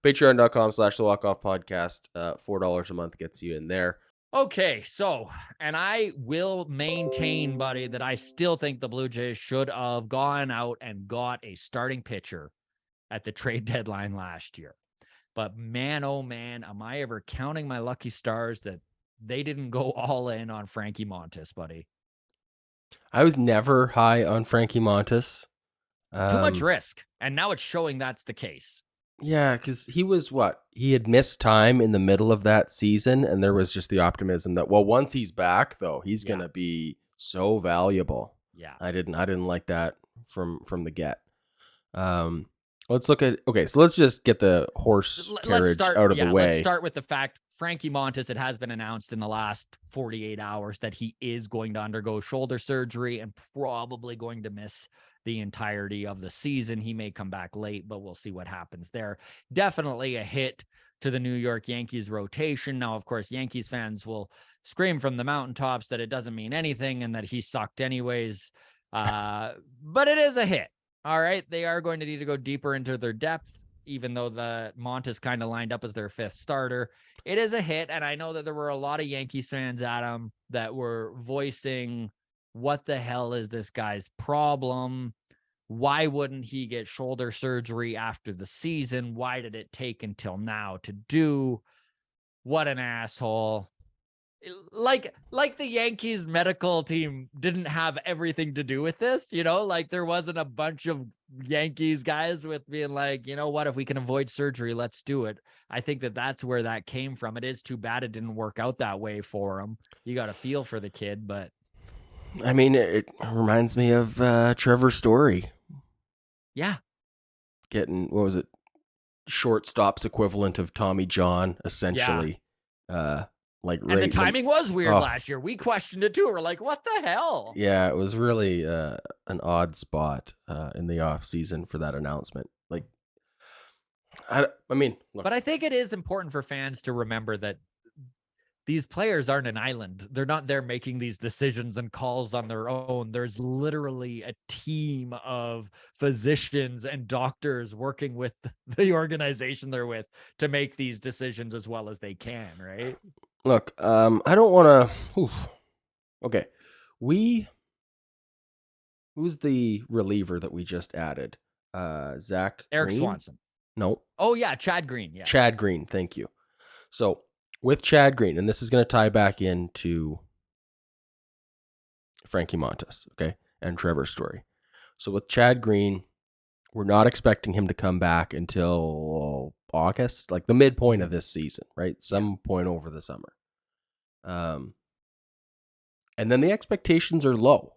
Patreon.com/the Walk-Off Podcast. $4 a month gets you in there. Okay, so, and I will maintain, buddy, that I still think the Blue Jays should have gone out and got a starting pitcher at the trade deadline last year. But man, oh man, am I ever counting my lucky stars that they didn't go all in on Frankie Montas, buddy. I was never high on Frankie Montas. Too much risk, and now it's showing that's the case. Yeah, because he had missed time in the middle of that season, and there was just the optimism that, well, once he's back, though, he's gonna be so valuable. Yeah. I didn't like that from the get. Let's look at so let's just get the horse carriage out of the way. Let's start with the fact Frankie Montas, it has been announced in the last 48 hours that he is going to undergo shoulder surgery and probably going to miss the entirety of the season. He may come back late, but we'll see what happens there. Definitely a hit to the New York Yankees rotation. Now, of course, Yankees fans will scream from the mountaintops that it doesn't mean anything and that he sucked anyways. But it is a hit. All right. They are going to need to go deeper into their depth, even though the Montas kind of lined up as their fifth starter. It is a hit. And I know that there were a lot of Yankees fans, Adam, that were voicing, what the hell is this guy's problem? Why wouldn't he get shoulder surgery after the season? Why did it take until now to do? What an asshole. Like the Yankees medical team didn't have everything to do with this, like there wasn't a bunch of Yankees guys with being like, you know what, if we can avoid surgery, let's do it. I think that that's where that came from. It is too bad it didn't work out that way for him. You got to feel for the kid, but I mean, it reminds me of Trevor Story. Yeah. Getting, shortstop's equivalent of Tommy John, essentially. Yeah. And the timing was weird last year. We questioned it too. We're like, what the hell? Yeah, it was really an odd spot in the off season for that announcement. Like, I mean, look. But I think it is important for fans to remember that these players aren't an island. They're not there making these decisions and calls on their own. There's literally a team of physicians and doctors working with the organization they're with to make these decisions as well as they can, right? Look, I don't want to. Okay, who's the reliever that we just added? Zach Eric Green? Swanson. No. Oh yeah, Chad Green. Yeah, Chad Green. Thank you. So with Chad Green, and this is going to tie back into Frankie Montas, okay, and Trevor Story. So with Chad Green, we're not expecting him to come back until August, like the midpoint of this season, right? Some point over the summer. And then the expectations are low.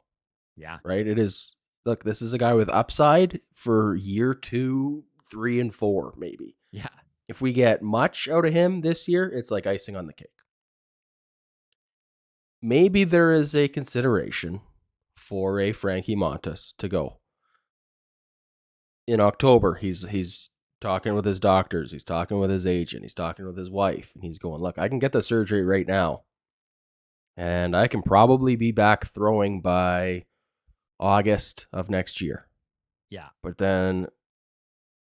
Yeah. Right? It is, look, this is a guy with upside for year 2, 3, and 4, maybe. Yeah. If we get much out of him this year, it's like icing on the cake. Maybe there is a consideration for a Frankie Montas to go. In October, he's talking with his doctors, he's talking with his agent, he's talking with his wife, and he's going, look, I can get the surgery right now. And I can probably be back throwing by August of next year. Yeah. But then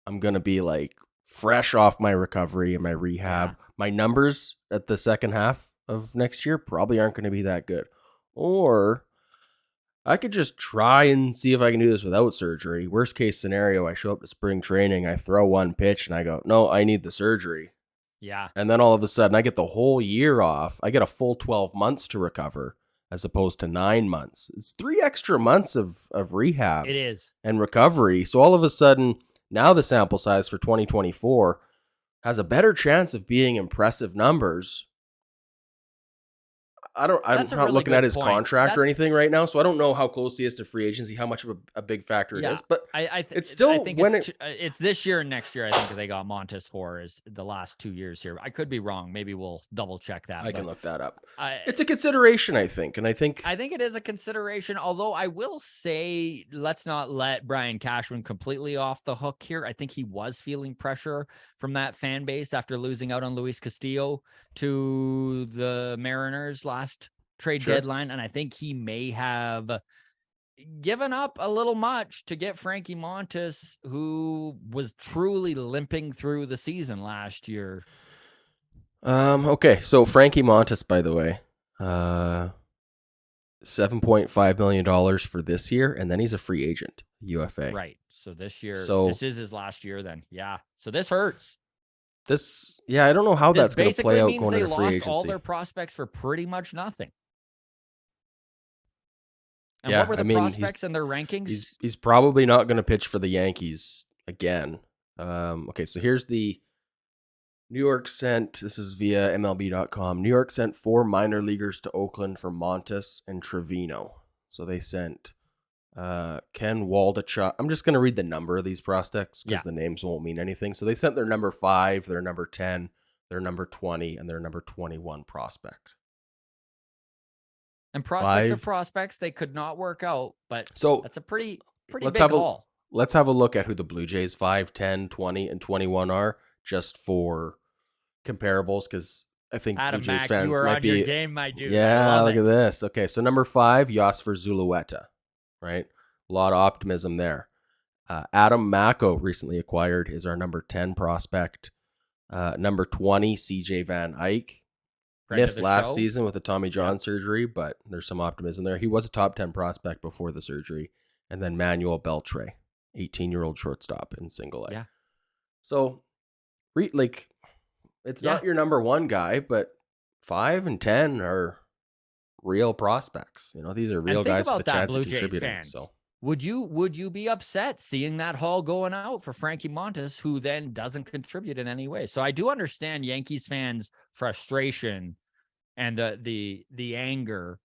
I'm going to be like fresh off my recovery and my rehab. Yeah. My numbers at the second half of next year probably aren't going to be that good. Or I could just try and see if I can do this without surgery. Worst case scenario, I show up to spring training, I throw one pitch and I go, no, I need the surgery. Yeah. And then all of a sudden I get the whole year off. I get a full 12 months to recover as opposed to 9 months. It's 3 extra months of rehab. It is. And recovery. So all of a sudden, now the sample size for 2024 has a better chance of being impressive numbers. I'm not really looking at his contract or anything right now, so I don't know how close he is to free agency, how much of a big factor it is. But it's still, I think it's this year and next year. I think they got Montas for is the last 2 years here. I could be wrong. Maybe we'll double check that. I can look that up. It's a consideration, I think, and I think it is a consideration. Although I will say, let's not let Brian Cashman completely off the hook here. I think he was feeling pressure from that fan base after losing out on Luis Castillo to the Mariners last trade deadline. And I think he may have given up a little much to get Frankie Montas, who was truly limping through the season last year. Okay, so Frankie Montas, by the way, $7.5 million for this year, and then he's a free agent, UFA. Right. So this year, So this is his last year then. Yeah. So this hurts. I don't know how This that's going to play basically out means going they into free lost all agency. their prospects for pretty much nothing. And what Yeah, were I the mean, prospects in their rankings? he's probably not going to pitch for the Yankees again. Okay, so here's the New York sent, this is via MLB.com. New York sent 4 minor leaguers to Oakland for Montas and Trevino. So they sent Ken Waldachuk. I'm just going to read the number of these prospects because Yeah. the names won't mean anything. So they sent their number 5, their number 10, their number 20, and their number 21 prospect. And prospects are 5. prospects. They could not work out, but So that's a pretty let's big have a haul. let's have a look at who the Blue Jays 5, 10, 20, and 21 are, just for comparables, because I think Blue Adam Jays Mack, you fans are might on your be. game, my dude. I Yeah, love look it. at this. Okay, so number 5, Yosfer Zulueta, right? A lot of optimism there. Adam Mako, recently acquired, is our number 10 prospect. Number 20, CJ Van Eyck. Friend of Missed the last show. season with a Tommy John Yep. surgery, but there's some optimism there. He was a top 10 prospect before the surgery. And then Manuel Beltre, 18-year-old shortstop in single A. Yeah. So, it's Yeah. not your number 1 guy, but 5 and 10 are real prospects. These are And real think guys with a about that, chance of Blue Jays contributing. fans. So, Would you be upset seeing that haul going out for Frankie Montas, who then doesn't contribute in any way? So I do understand Yankees fans' frustration and the anger.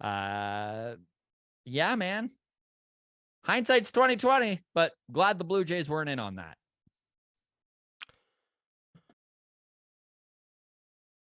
Yeah, man. Hindsight's 2020, but glad the Blue Jays weren't in on that.